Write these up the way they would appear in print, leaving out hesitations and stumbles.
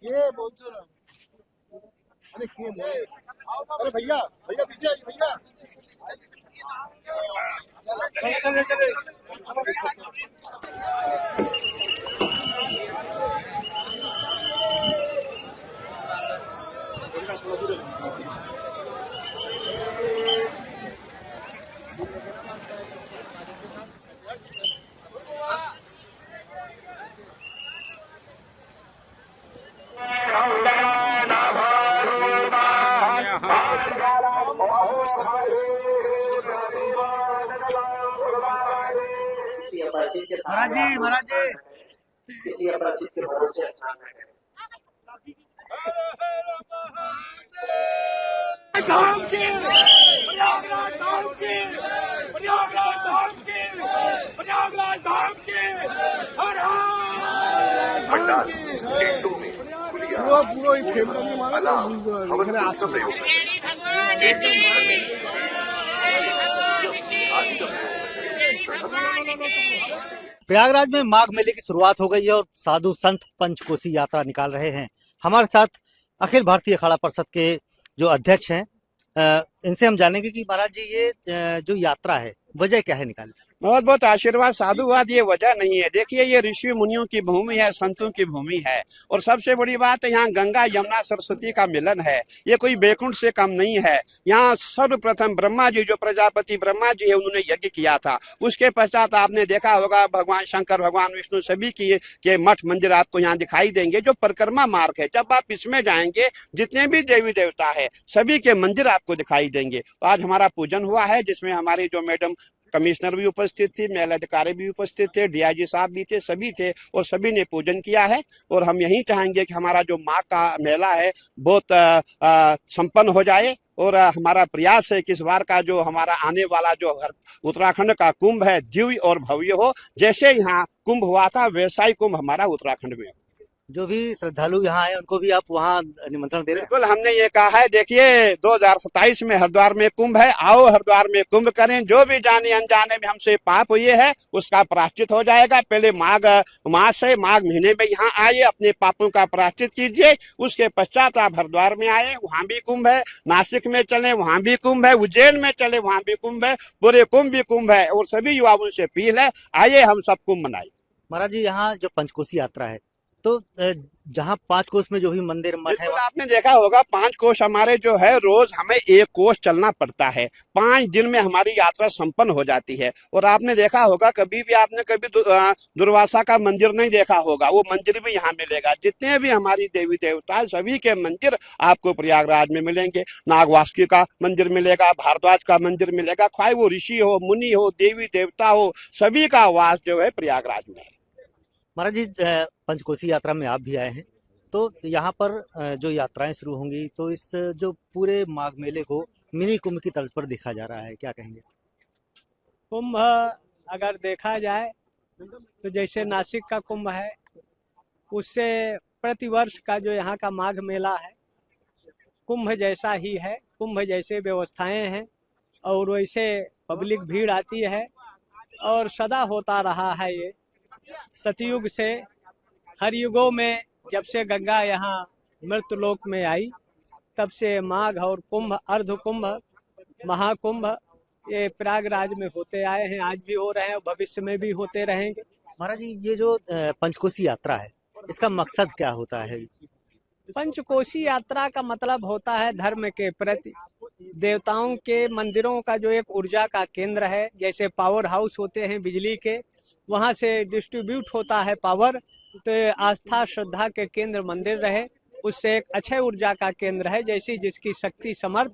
ये बोलते ना। अरे भैया भैया पीछे आइए भैया। चले चले महाराज जी महाराज जी किसी अपरिचित के भरोसे स्नान न करें। धाम की प्रयागराज धाम की प्रयागराज धाम की प्रयागराज धाम की हर हर प्रयागराज में माघ मेले की शुरुआत हो गई है और साधु संत पंचकोसी यात्रा निकाल रहे हैं। हमारे साथ अखिल भारतीय अखाड़ा परिषद के जो अध्यक्ष हैं, इनसे हम जानेंगे कि महाराज जी ये जो यात्रा है वजह क्या है निकालने? बहुत बहुत आशीर्वाद साधुवाद, ये वजह नहीं है। देखिए, ये ऋषि मुनियों की भूमि है, संतों की भूमि है, और सबसे बड़ी बात है यहाँ गंगा यमुना सरस्वती का मिलन है। ये कोई बैकुंठ से कम नहीं है। यहाँ सर्वप्रथम ब्रह्मा जी, जो प्रजापति ब्रह्मा जी है, उन्होंने यज्ञ किया था। उसके पश्चात आपने देखा होगा भगवान शंकर, भगवान विष्णु सभी के मठ मंदिर आपको यहाँ दिखाई देंगे। जो परिक्रमा मार्ग है, जब आप इसमें जाएंगे, जितने भी देवी देवता है सभी के मंदिर आपको दिखाई देंगे। तो आज हमारा पूजन हुआ है, जिसमें हमारी जो मैडम कमिश्नर भी उपस्थित थी, मेल अधिकारी भी उपस्थित थे, डीआईजी साहब भी थे, सभी थे और सभी ने पूजन किया है। और हम यही चाहेंगे कि हमारा जो माघ का मेला है बहुत संपन्न हो जाए। और हमारा प्रयास है कि इस बार का जो हमारा आने वाला जो उत्तराखंड का कुंभ है, दिव्य और भव्य हो। जैसे यहाँ कुंभ हुआ था वैसा ही कुंभ हमारा उत्तराखंड में हो। जो भी श्रद्धालु यहाँ आए उनको भी आप वहाँ निमंत्रण दे रहे हैं? बिल्कुल, हमने ये कहा है। देखिए, 2027 में हरिद्वार में कुंभ है, आओ हरिद्वार में कुंभ करें। जो भी जाने अनजाने में हमसे पाप हुए है उसका प्रायश्चित हो जाएगा। पहले माघ मास है, माघ महीने में यहाँ आइए, अपने पापों का प्रायश्चित कीजिए। उसके पश्चात आप हरिद्वार में आए, वहाँ भी कुंभ है। नासिक में चले, वहाँ भी कुंभ है। उज्जैन में चले, वहाँ भी कुंभ है। पूरे कुंभ भी कुंभ है। और सभी युवाओं से अपील है, आइए हम सब कुंभ मनाए। महाराज जी, यहाँ जो पंचकोसी यात्रा है, तो जहाँ 5 कोस में जो भी मंदिर मठ है, आपने देखा होगा 5 कोस हमारे जो है, रोज हमें 1 कोस चलना पड़ता है। 5 दिन में हमारी यात्रा संपन्न हो जाती है। और आपने देखा होगा, कभी भी आपने कभी दुर्वासा का मंदिर नहीं देखा होगा, वो मंदिर भी यहाँ मिलेगा। जितने भी हमारी देवी देवता है सभी के मंदिर आपको प्रयागराज में मिलेंगे। नागवासुकी का मंदिर मिलेगा, भारद्वाज का मंदिर मिलेगा। खाए वो ऋषि हो, मुनि हो, देवी देवता हो, सभी का वास जो है प्रयागराज में है। महाराज जी, पंचकोसी यात्रा में आप भी आए हैं, तो यहाँ पर जो यात्राएं शुरू होंगी, तो इस जो पूरे माघ मेले को मिनी कुंभ की तर्ज पर देखा जा रहा है, क्या कहेंगे? कुंभ अगर देखा जाए तो जैसे नासिक का कुंभ है, उससे प्रतिवर्ष का जो यहाँ का माघ मेला है कुंभ जैसा ही है। कुंभ जैसे व्यवस्थाएं हैं और वैसे पब्लिक भीड़ आती है और सदा होता रहा है। ये सतयुग से हर युगों में, जब से गंगा यहाँ मृतलोक में आई, तब से माघ और कुंभ, अर्ध कुंभ, महाकुंभ ये प्रयागराज में होते आए हैं। आज भी हो रहे हैं, भविष्य में भी होते रहेंगे। महाराज जी, ये जो पंचकोसी यात्रा है, इसका मकसद क्या होता है? पंचकोसी यात्रा का मतलब होता है धर्म के प्रति, देवताओं के मंदिरों का जो एक ऊर्जा का केंद्र है। जैसे पावर हाउस होते हैं बिजली के, वहाँ से डिस्ट्रीब्यूट होता है पावर, तो आस्था श्रद्धा के केंद्र मंदिर रहे, उससे एक अच्छे ऊर्जा का केंद्र है। जैसी जिसकी शक्ति समर्थ,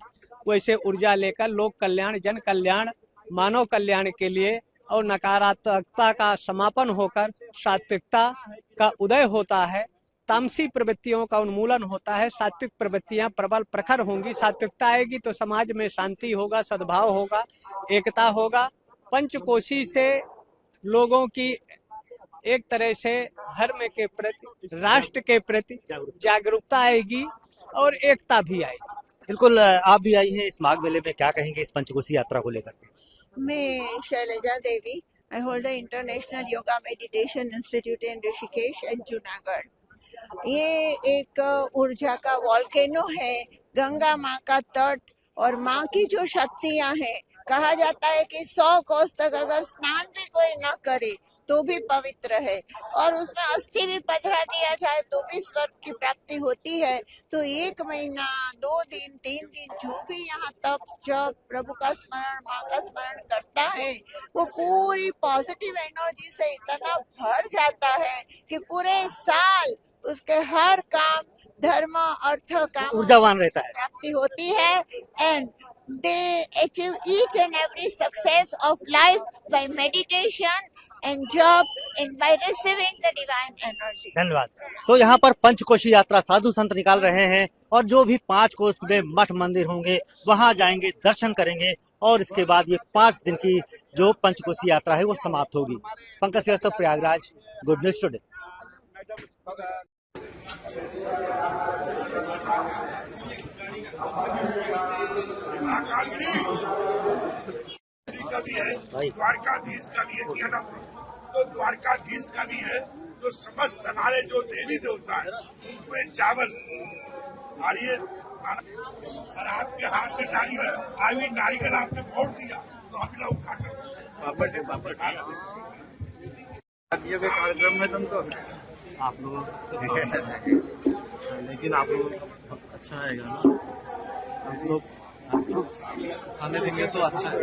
वैसे ऊर्जा लेकर लोक कल्याण, जन कल्याण, मानव कल्याण के लिए और नकारात्मकता का समापन होकर सात्विकता का उदय होता है। तामसी प्रवृत्तियों का उन्मूलन होता है। सात्विक प्रवृत्तियां प्रबल प्रखर होंगी। सात्विकता आएगी तो समाज में शांति होगा, सद्भाव होगा, एकता होगा। पंचकोसी से लोगों की एक तरह से धर्म के प्रति, राष्ट्र के प्रति जागरूकता आएगी और एकता भी आएगी। बिल्कुल, आप भी आई हैं इस माघ मेले में, क्या कहेंगे इस पंचकोसी यात्रा को लेकर? मैं शैलजा देवी, I hold the International Yoga Meditation Institute in Rishikesh and Junagadh. ये एक ऊर्जा का वॉल्केनो है, गंगा माँ का तट और माँ की जो शक्तियाँ हैं, कहा जाता है कि 100 कोस तक अगर स्नान भी कोई न करे तो भी पवित्र है और उसमें अस्थि भी पधरा दिया जाए तो भी स्वर्ग की प्राप्ति होती है। तो 1 महीना 2 दिन 3 दिन जो भी यहाँ तप जप प्रभु का स्मरण माँ का स्मरण करता है वो पूरी पॉजिटिव एनर्जी से इतना भर जाता है कि पूरे साल उसके हर काम धर्म अर्थ काम ऊर्जावान रहता है। प्राप्ति होती है and they achieve each and every success of life by meditation and job and by receiving the divine energy. धन्यवाद। तो यहाँ पर पंचकोशी यात्रा साधु संत निकाल रहे हैं और जो भी 5 कोस में मठ मंदिर होंगे वहां जाएंगे, दर्शन करेंगे और इसके बाद ये 5 दिन की जो पंचकोशी यात्रा है वो समाप्त होगी। Pankaj Srivastava, Prayagraj, good news today. का भी है, द्वारकाधीश का भी है ना, तो द्वारकाधीश का भी है जो समस्त हमारे जो देवी देवता है उसमें चावल और ये और आपके हाथ से नारियल अभी नारियल आपने फोड़ दिया तो अभी लोग खा कर कार्यक्रम में तुम तो आप लोग लेकिन आप लोग अच्छा आएगा ना, आप लोग खाने देंगे तो अच्छा है।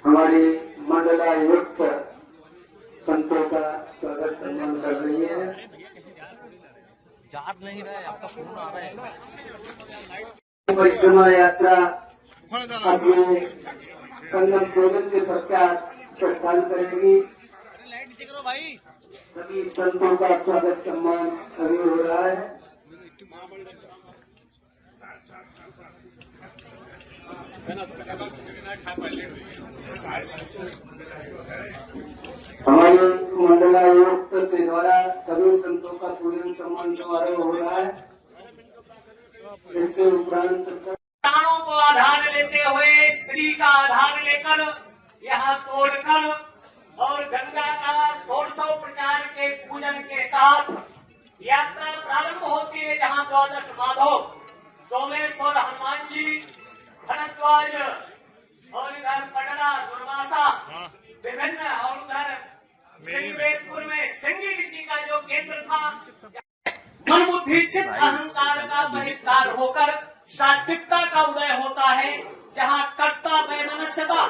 हमारी मंडलायुक्त संतों का स्वागत सम्मान कर रही है। याद नहीं रहा है, आपका फोन आ रहा है ना। परिक्रमा यात्रा अपने संगम भोजन के पश्चात प्रस्थान करेगी। सभी संतों का स्वागत सम्मान अभी हो रहा है। हमारे मंडलायुक्त के द्वारा सभी संतों का पूजन सम्मान समारोह हो रहा है। इसके उपरांत प्राणों को आधार लेते हुए श्री का आधार लेकर यहाँ तोड़कर और गंगा का 1600 प्रचार के पूजन के साथ यात्रा प्रारंभ होती है, जहाँ 12 माधव, सोमेश्वर, हनुमान जी, भरद्वाज और इधर पडरा, दुर्वासा विभिन्न और उधर श्रीवेदपुर में सिंगी ऋषि का जो केंद्र था, मन बुद्धि चित्त अहंकार का बहिष्कार होकर सात्विकता का उदय होता है। जहाँ कट्टा वैमनस्यता,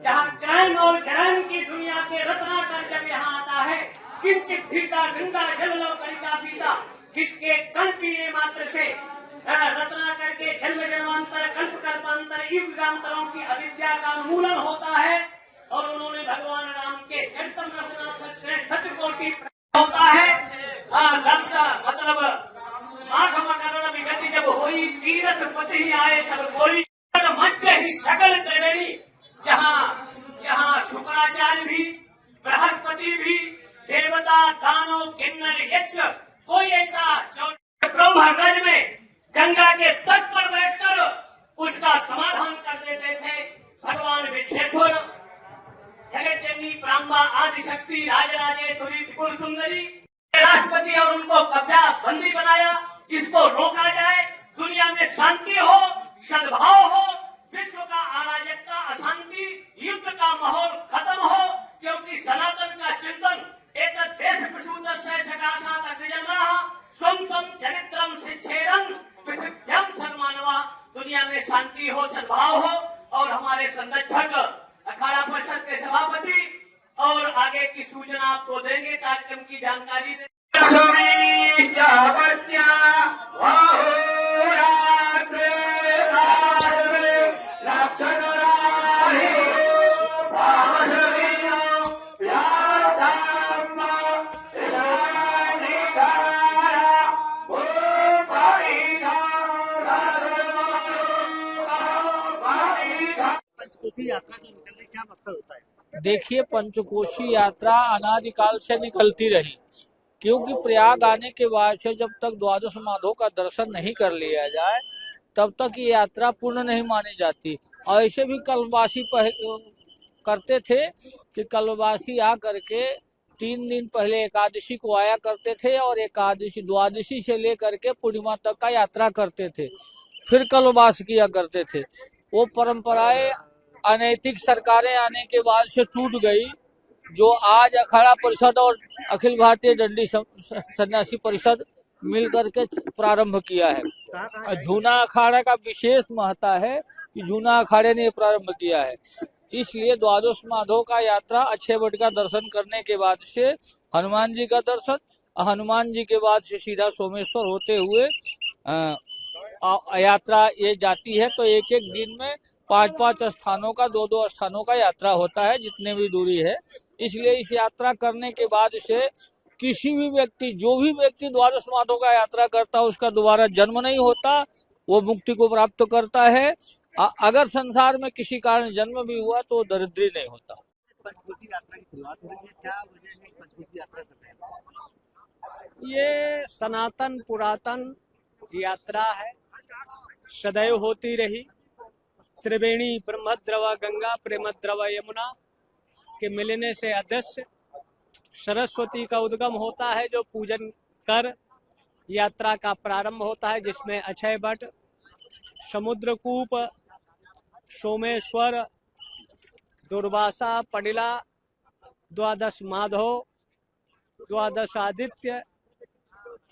जहाँ क्राइम और ग्राइम की दुनिया के रत्नाकर जब यहाँ आता है, किंचित भीता गंगा जल लो कलिका पीता, किसके कण पीने मात्र से रत्नाकर के जन्म जन्मांतर कल्प कल्पांतर युगांतरों की अविद्या का उन्मूलन होता है और उन्होंने भगवान राम के चरितम रघुनाथ से सत्यकोटि होता है। दक्षा मतलब माघ मकरण विगति जब हुई, तीरथ पति ही आए सब कोई, मध्य ही सकल त्रिवेणी, यहाँ शुक्राचार्य भी, बृहस्पति भी, देवता, दानव, किन्नर, यक्ष, कोई ऐसा ब्रह्मगज में गंगा के तट पर बैठकर उसका समाधान कर देते थे। भगवान विश्वेश्वर, जगतजननी, ब्रह्मा, आदिशक्ति, राजराजेश्वरी, त्रिपुर सुंदरी, राष्ट्रपति और उनको कब्जा बंदी बनाया। इसको रोका जाए, दुनिया में शांति हो, सद्भाव हो, विश्व का अराजकता, अशांति, युद्ध का माहौल खत्म हो, क्योंकि सनातन का चिंतन एक देश प्रसूत से सकाशा तक स्वम स्वम चरित्रम शिक्षेरन पृथ्व्याम सर्वमानवा। दुनिया में शांति हो, सद्भाव हो और हमारे संरक्षक अखाड़ा परिषद के सभापति और आगे की सूचना आपको देंगे, कार्यक्रम की जानकारी देंगे। पंचकोशी यात्रा जो निकलने क्या मकसद होता है? देखिए, पंचकोशी यात्रा अनादिकाल से निकलती रही, क्योंकि प्रयाग आने के बाद से जब तक द्वादश माधव का दर्शन नहीं कर लिया जाए तब तक ये यात्रा पूर्ण नहीं मानी जाती। और ऐसे भी कल्पवासी करते थे कि कल्पवासी आ करके 3 दिन पहले एकादशी को आया करते थे और एकादशी द्वादशी से लेकर के पूर्णिमा तक का यात्रा करते थे, फिर कल्पवास किया करते थे। वो परंपराएं अनैतिक सरकारें आने के बाद से टूट गई, जो आज अखाड़ा परिषद और अखिल भारतीय दंडी सन्यासी परिषद मिलकर के प्रारंभ किया है। जूना अखाड़ा का विशेष महत्ता है कि जूना अखाड़े ने प्रारंभ किया है, इसलिए द्वादश माधव का यात्रा अक्षय वट का दर्शन करने के बाद से हनुमान जी का दर्शन, हनुमान जी के बाद से सीधा सोमेश्वर होते हुए यात्रा ये जाती है। तो एक एक दिन में 5-5 स्थानों का 2-2 स्थानों का यात्रा होता है, जितने भी दूरी है। इसलिए इस यात्रा करने के बाद से किसी भी व्यक्ति, जो भी व्यक्ति द्वादश माधव का यात्रा करता है, उसका दोबारा जन्म नहीं होता, वो मुक्ति को प्राप्त करता है। अगर संसार में किसी कारण जन्म भी हुआ तो दरिद्री नहीं होता। पंचकोसी यात्रा की शुरुआत हो रही है, क्या वजह है पंचकोसी यात्रा कर रहे हैं? ये सनातन पुरातन यात्रा है, सदैव होती रही। त्रिवेणी ब्रह्मद्रवा गंगा प्रेमद्रवा यमुना के मिलने से अदृश्य सरस्वती का उद्गम होता है, जो पूजन कर यात्रा का प्रारंभ होता है, जिसमें अक्षय वट, समुद्रकूप, सोमेश्वर, दुर्वासा, पडिला, द्वादश माधव, द्वादश आदित्य,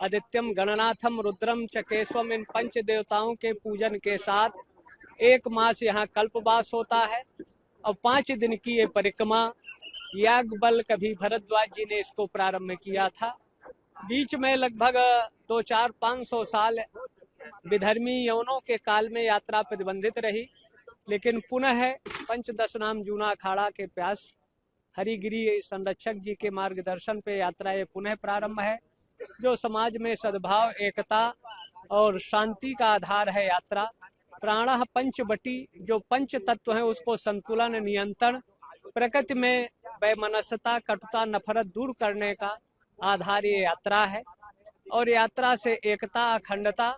आदित्यम गणनाथम रुद्रम चकेश्वम, इन पंच देवताओं के पूजन के साथ 1 मास यहाँ कल्पवास होता है। और 5 दिन की ये परिक्रमा याज्ञवल कभी भरद्वाज जी ने इसको प्रारंभ किया था। बीच में लगभग 200-500 साल विधर्मी यवनों के काल में यात्रा प्रतिबंधित रही, लेकिन पुनः पंचदशनाम जूना अखाड़ा के प्यास हरिगिरी संरक्षक जी के मार्गदर्शन पे यात्रा ये पुनः प्रारंभ है, जो समाज में सद्भाव, एकता और शांति का आधार है। यात्रा प्राणः पंचवटी, जो पंच तत्व है उसको संतुलन, नियंत्रण, प्रकृति में वैमनस्यता, कटुता, नफरत दूर करने का आधार ये यात्रा है। और यात्रा से एकता, अखंडता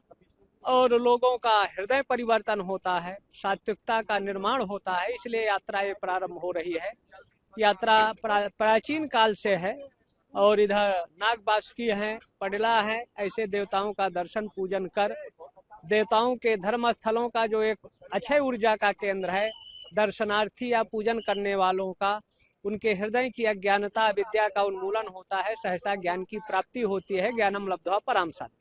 और लोगों का हृदय परिवर्तन होता है, सात्विकता का निर्माण होता है, इसलिए यात्रा ये प्रारंभ हो रही है। यात्रा प्राचीन काल से है और इधर नागवासुकी हैं, पडिला है, ऐसे देवताओं का दर्शन पूजन कर देवताओं के धर्म स्थलों का जो एक अक्षय ऊर्जा का केंद्र है, दर्शनार्थी या पूजन करने वालों का उनके हृदय की अज्ञानता, विद्या का उन्मूलन होता है, सहसा ज्ञान की प्राप्ति होती है। ज्ञानम लब्ध्वा पराम साधि।